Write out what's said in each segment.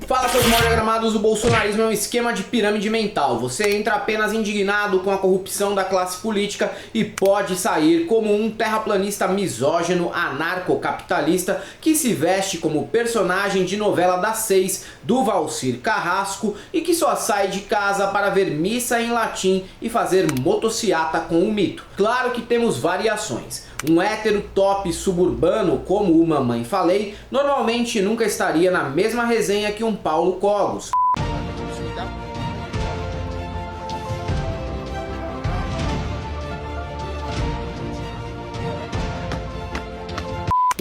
Fala, seus mal diagramados, o bolsonarismo é um esquema de pirâmide mental. Você entra apenas indignado com a corrupção da classe política e pode sair como um terraplanista misógino, anarcocapitalista que se veste como personagem de novela das 6 do Valcir Carrasco e que só sai de casa para ver missa em latim e fazer motociata com o mito. Claro que temos variações. Um hétero top suburbano como o Mamãe Falei normalmente nunca estaria na mesma resenha que um Paulo Cogos.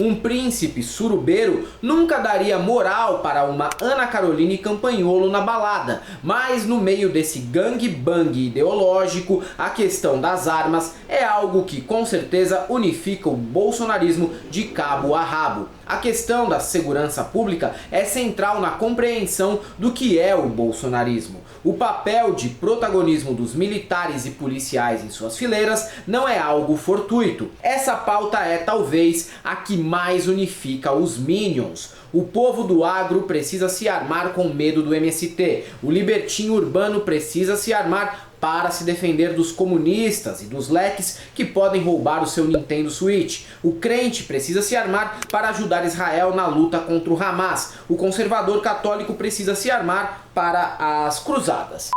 Um príncipe surubeiro nunca daria moral para uma Ana Caroline Campanholo na balada, mas no meio desse gangbang ideológico, a questão das armas é algo que com certeza unifica o bolsonarismo de cabo a rabo. A questão da segurança pública é central na compreensão do que é o bolsonarismo. O papel de protagonismo dos militares e policiais em suas fileiras não é algo fortuito. Essa pauta é talvez a que mais unifica os Minions. O povo do agro precisa se armar com medo do MST. O libertinho urbano precisa se armar para se defender dos comunistas e dos leques que podem roubar o seu Nintendo Switch. O crente precisa se armar para ajudar Israel na luta contra o Hamas. O conservador católico precisa se armar para as cruzadas.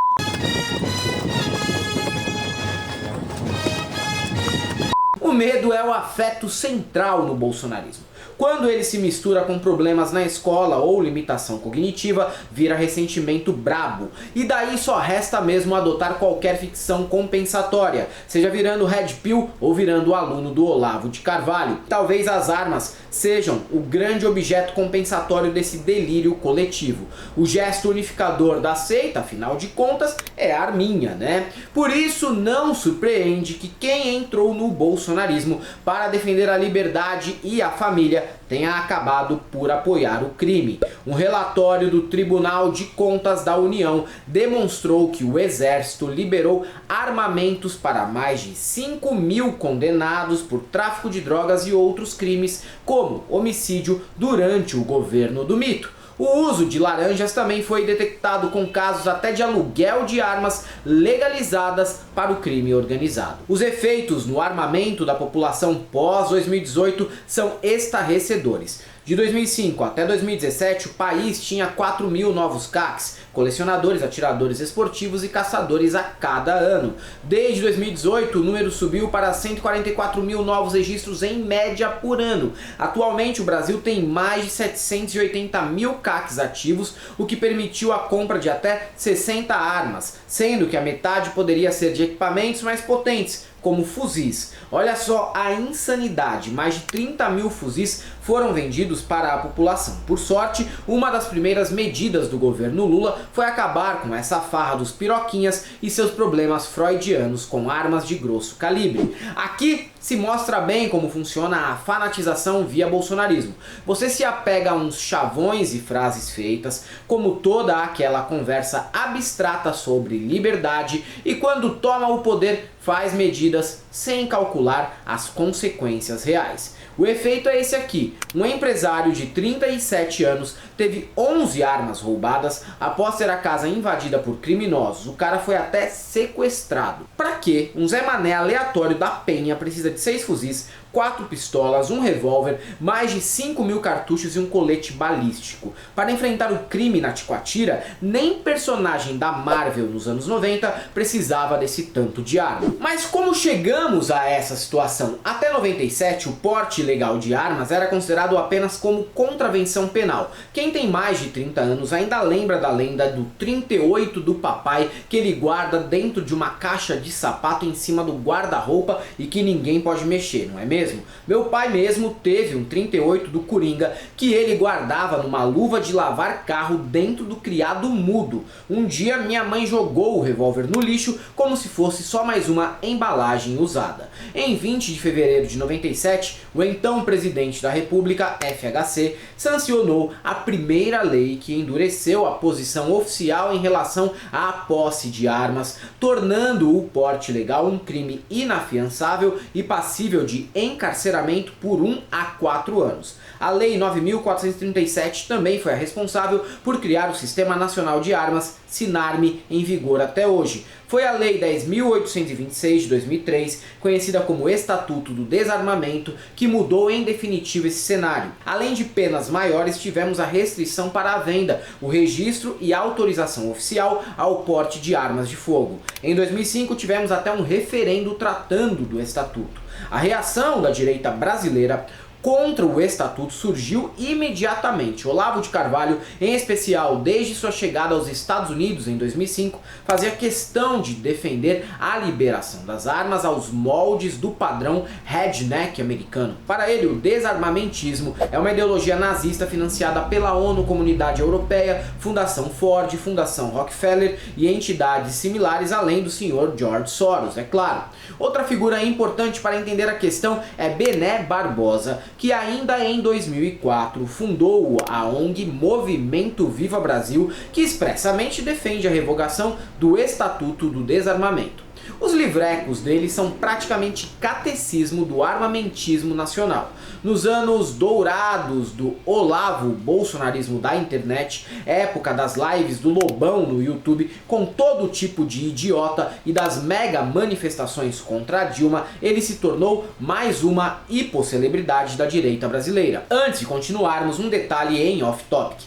O medo é o afeto central no bolsonarismo. Quando ele se mistura com problemas na escola ou limitação cognitiva, vira ressentimento brabo. E daí só resta mesmo adotar qualquer ficção compensatória, seja virando Red Pill ou virando o aluno do Olavo de Carvalho. Talvez as armas sejam o grande objeto compensatório desse delírio coletivo. O gesto unificador da seita, afinal de contas, é a arminha, né? Por isso não surpreende que quem entrou no bolsonarismo para defender a liberdade e a família tenha acabado por apoiar o crime. Um relatório do Tribunal de Contas da União demonstrou que o Exército liberou armamentos para mais de 5.000 condenados por tráfico de drogas e outros crimes, como homicídio, durante o governo do mito. O uso de laranjas também foi detectado com casos até de aluguel de armas legalizadas para o crime organizado. Os efeitos no armamento da população pós-2018 são estarrecedores. De 2005 até 2017, o país tinha 4.000 novos CACs, colecionadores, atiradores esportivos e caçadores a cada ano. Desde 2018, o número subiu para 144.000 novos registros em média por ano. Atualmente, o Brasil tem mais de 780.000 CACs ativos, o que permitiu a compra de até 60 armas, sendo que a metade poderia ser de equipamentos mais potentes, como fuzis. Olha só a insanidade, mais de 30.000 fuzis foram vendidos para a população. Por sorte, uma das primeiras medidas do governo Lula foi acabar com essa farra dos piroquinhas e seus problemas freudianos com armas de grosso calibre. Aqui se mostra bem como funciona a fanatização via bolsonarismo. Você se apega a uns chavões e frases feitas, como toda aquela conversa abstrata sobre liberdade, e quando toma o poder faz medidas sem calcular as consequências reais. O efeito é esse aqui: um empresário de 37 anos teve 11 armas roubadas após ter a casa invadida por criminosos. O cara foi até sequestrado. Pra quê? Um Zé Mané aleatório da Penha precisa de 6 fuzis, 4 pistolas, um revólver, mais de 5.000 cartuchos e um colete balístico. Para enfrentar o crime na Ticoatira, nem personagem da Marvel nos anos 90 precisava desse tanto de arma. Mas como chegamos a essa situação? Até 97, o porte ilegal de armas era considerado apenas como contravenção penal. Quem tem mais de 30 anos ainda lembra da lenda do 38 do papai, que ele guarda dentro de uma caixa de sapato em cima do guarda-roupa e que ninguém pode mexer, não é mesmo? Meu pai mesmo teve um 38 do Coringa que ele guardava numa luva de lavar carro dentro do criado mudo. Um dia minha mãe jogou o revólver no lixo como se fosse só mais uma embalagem usada. Em 20 de fevereiro de 97, o então presidente da República, FHC, sancionou a primeira lei que endureceu a posição oficial em relação à posse de armas, tornando o porte ilegal um crime inafiançável e passível de encarceramento por 1 a 4 anos. A Lei 9.437 também foi a responsável por criar o Sistema Nacional de Armas, SINARME, em vigor até hoje. Foi a Lei 10.826 de 2003, conhecida como Estatuto do Desarmamento, que mudou em definitivo esse cenário. Além de penas maiores, tivemos a restrição para a venda, o registro e a autorização oficial ao porte de armas de fogo. Em 2005, tivemos até um referendo tratando do Estatuto. A reação da direita brasileira contra o Estatuto surgiu imediatamente. Olavo de Carvalho, em especial desde sua chegada aos Estados Unidos em 2005, fazia questão de defender a liberação das armas aos moldes do padrão redneck americano. Para ele, o desarmamentismo é uma ideologia nazista financiada pela ONU, Comunidade Europeia, Fundação Ford, Fundação Rockefeller e entidades similares, além do senhor George Soros, é claro. Outra figura importante para entender a questão é Bené Barbosa, que ainda em 2004 fundou a ONG Movimento Viva Brasil, que expressamente defende a revogação do Estatuto do Desarmamento. Os livrecos dele são praticamente catecismo do armamentismo nacional. Nos anos dourados do Olavo bolsonarismo da internet, época das lives do Lobão no YouTube com todo tipo de idiota e das mega manifestações contra a Dilma, ele se tornou mais uma hiposcelebridade da direita brasileira. Antes de continuarmos, um detalhe em off-topic.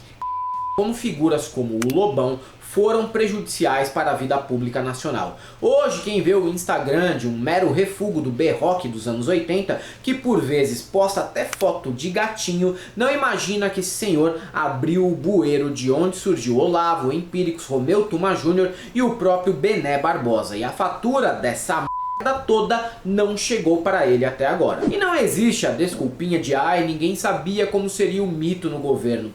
Como figuras como o Lobão foram prejudiciais para a vida pública nacional. Hoje, quem vê o Instagram de um mero refúgio do B-Rock dos anos 80, que por vezes posta até foto de gatinho, não imagina que esse senhor abriu o bueiro de onde surgiu Olavo, Empíricos, Romeu Tuma Jr. e o próprio Bené Barbosa. E a fatura dessa merda toda não chegou para ele até agora. E não existe a desculpinha de "ai, ninguém sabia como seria o mito no governo".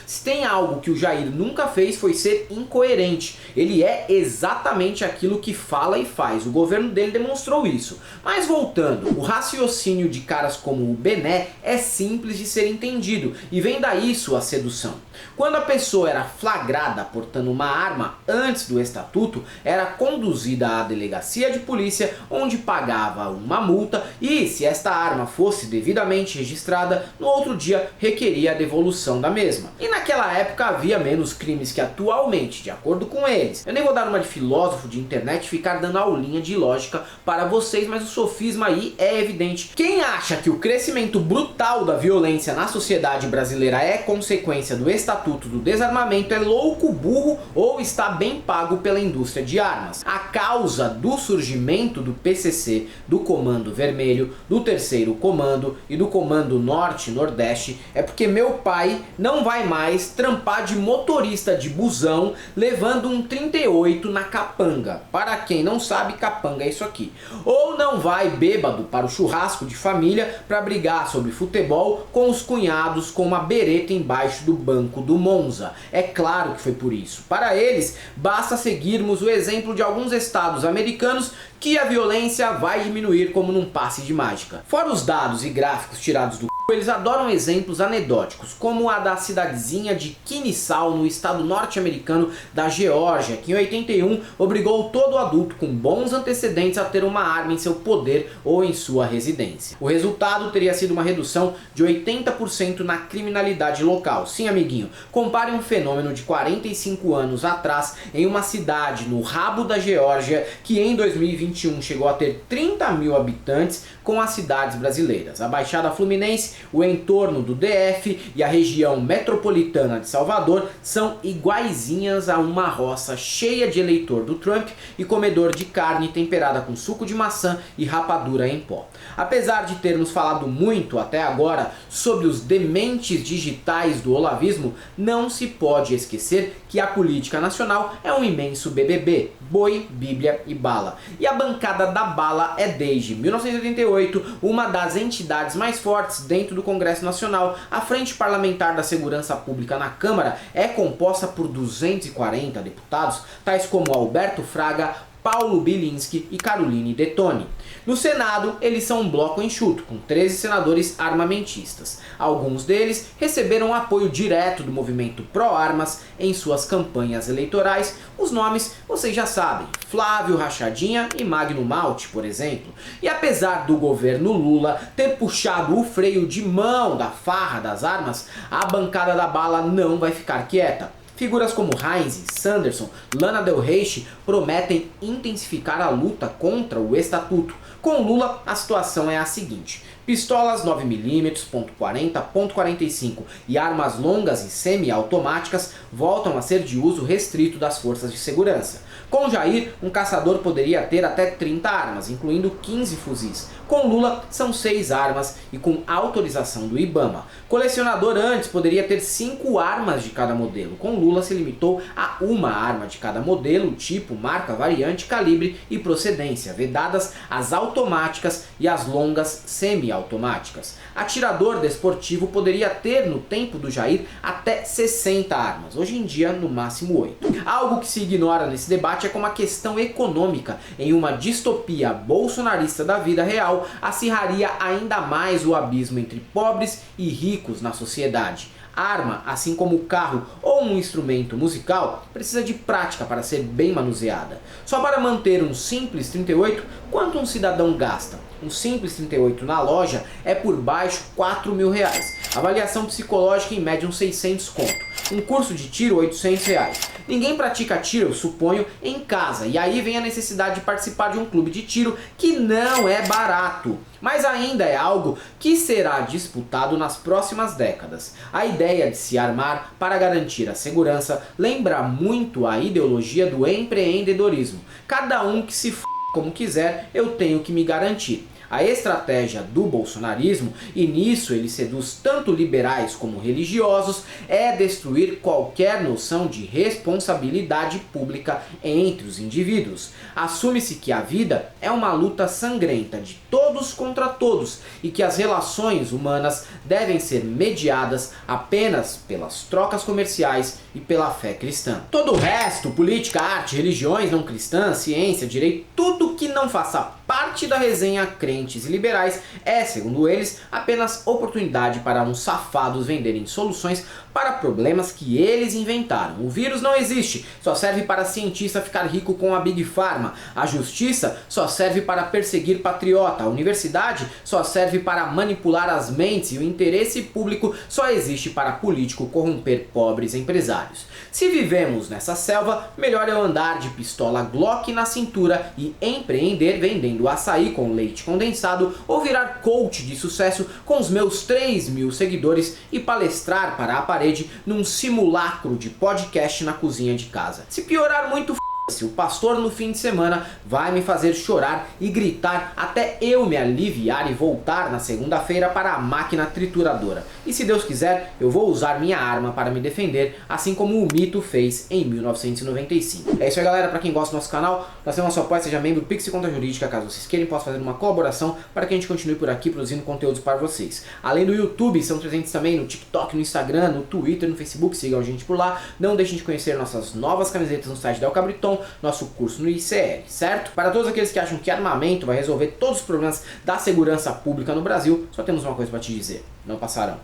Se tem algo que o Jair nunca fez foi ser incoerente. Ele é exatamente aquilo que fala e faz. O governo dele demonstrou isso. Mas voltando, o raciocínio de caras como o Bené é simples de ser entendido e vem daí sua sedução. Quando a pessoa era flagrada portando uma arma antes do estatuto, era conduzida à delegacia de polícia, onde pagava uma multa e, se esta arma fosse devidamente registrada, no outro dia requeria a devolução da mesma. E naquela época havia menos crimes que atualmente, de acordo com eles. Eu nem vou dar uma de filósofo de internet e ficar dando aulinha de lógica para vocês, mas o sofisma aí é evidente. Quem acha que o crescimento brutal da violência na sociedade brasileira é consequência do Estatuto do Desarmamento é louco, burro ou está bem pago pela indústria de armas. A causa do surgimento do PCC, do Comando Vermelho, do Terceiro Comando e do Comando Norte e Nordeste é porque meu pai não vai mais trampar de motorista de busão levando um 38 na capanga. Para quem não sabe, capanga é isso aqui. Ou não vai bêbado para o churrasco de família para brigar sobre futebol com os cunhados com uma bereta embaixo do banco do Monza. É claro que foi por isso. Para eles, basta seguirmos o exemplo de alguns estados americanos que a violência vai diminuir como num passe de mágica. Fora os dados e gráficos tirados do eles adoram exemplos anedóticos, como a da cidadezinha de Kinissal, no estado norte-americano da Geórgia, que em 81 obrigou todo adulto com bons antecedentes a ter uma arma em seu poder ou em sua residência. O resultado teria sido uma redução de 80% na criminalidade local. Sim, amiguinho, compare um fenômeno de 45 anos atrás em uma cidade no rabo da Geórgia que em 2021 chegou a ter 30 mil habitantes com as cidades brasileiras. A Baixada Fluminense, o entorno do DF e a região metropolitana de Salvador são iguaizinhas a uma roça cheia de eleitor do Trump e comedor de carne temperada com suco de maçã e rapadura em pó. Apesar de termos falado muito até agora sobre os dementes digitais do olavismo, não se pode esquecer que a política nacional é um imenso BBB, boi, bíblia e bala. E a bancada da bala é desde 1988 uma das entidades mais fortes dentro do Congresso Nacional. A Frente Parlamentar da Segurança Pública na Câmara é composta por 240 deputados, tais como Alberto Fraga, Paulo Bilinski e Caroline Detoni. No Senado, eles são um bloco enxuto, com 13 senadores armamentistas. Alguns deles receberam apoio direto do movimento pró-armas em suas campanhas eleitorais. Os nomes vocês já sabem: Flávio Rachadinha e Magno Malte, por exemplo. E apesar do governo Lula ter puxado o freio de mão da farra das armas, a bancada da bala não vai ficar quieta. Figuras como Heinz, Sanderson, Lana Del Rey prometem intensificar a luta contra o estatuto. Com Lula, a situação é a seguinte: pistolas 9mm, .40, .45 e armas longas e semi-automáticas voltam a ser de uso restrito das forças de segurança. Com Jair, um caçador poderia ter até 30 armas, incluindo 15 fuzis. Com Lula, são 6 armas e com autorização do IBAMA. Colecionador antes poderia ter 5 armas de cada modelo. Com Lula, se limitou a uma arma de cada modelo, tipo, marca, variante, calibre e procedência, vedadas as automáticas e as longas semi-automáticas. Atirador desportivo poderia ter, no tempo do Jair, até 60 armas, hoje em dia no máximo 8. Algo que se ignora nesse debate é como a questão econômica, em uma distopia bolsonarista da vida real, acirraria ainda mais o abismo entre pobres e ricos na sociedade. Arma, assim como o carro ou um instrumento musical, precisa de prática para ser bem manuseada. Só para manter um simples 38, quanto um cidadão gasta? Um simples 38 na loja é por baixo R$4.000. Avaliação psicológica em média uns 600 conto. Um curso de tiro R$800. Ninguém pratica tiro, eu suponho, em casa. E aí vem a necessidade de participar de um clube de tiro que não é barato. Mas ainda é algo que será disputado nas próximas décadas. A ideia de se armar para garantir a segurança lembra muito a ideologia do empreendedorismo. Cada um que se f*** como quiser, eu tenho que me garantir. A estratégia do bolsonarismo, e nisso ele seduz tanto liberais como religiosos, é destruir qualquer noção de responsabilidade pública entre os indivíduos. Assume-se que a vida é uma luta sangrenta de todos contra todos e que as relações humanas devem ser mediadas apenas pelas trocas comerciais e pela fé cristã. Todo o resto, política, arte, religiões não cristãs, ciência, direito, tudo que não faça parte da resenha crentes e liberais é, segundo eles, apenas oportunidade para uns safados venderem soluções para problemas que eles inventaram. O vírus não existe, só serve para cientista ficar rico com a Big Pharma. A justiça só serve para perseguir patriota. A universidade só serve para manipular as mentes e o interesse público só existe para político corromper pobres empresários. Se vivemos nessa selva, melhor é andar de pistola Glock na cintura e empreender vendendo açaí com leite condensado ou virar coach de sucesso com os meus 3.000 seguidores e palestrar para a parede num simulacro de podcast na cozinha de casa. Se piorar muito, se o pastor no fim de semana vai me fazer chorar e gritar até eu me aliviar e voltar na segunda-feira para a máquina trituradora. E se Deus quiser, eu vou usar minha arma para me defender, assim como o mito fez em 1995. É isso aí, galera. Para quem gosta do nosso canal, nós temos nosso apoio, seja membro Pix e Conta Jurídica, caso vocês queiram, posso fazer uma colaboração para que a gente continue por aqui produzindo conteúdos para vocês. Além do YouTube, são presentes também no TikTok, no Instagram, no Twitter, no Facebook, sigam a gente por lá. Não deixem de conhecer nossas novas camisetas no site da El Cabriton, nosso curso no ICL, certo? Para todos aqueles que acham que armamento vai resolver todos os problemas da segurança pública no Brasil, só temos uma coisa para te dizer: não passarão.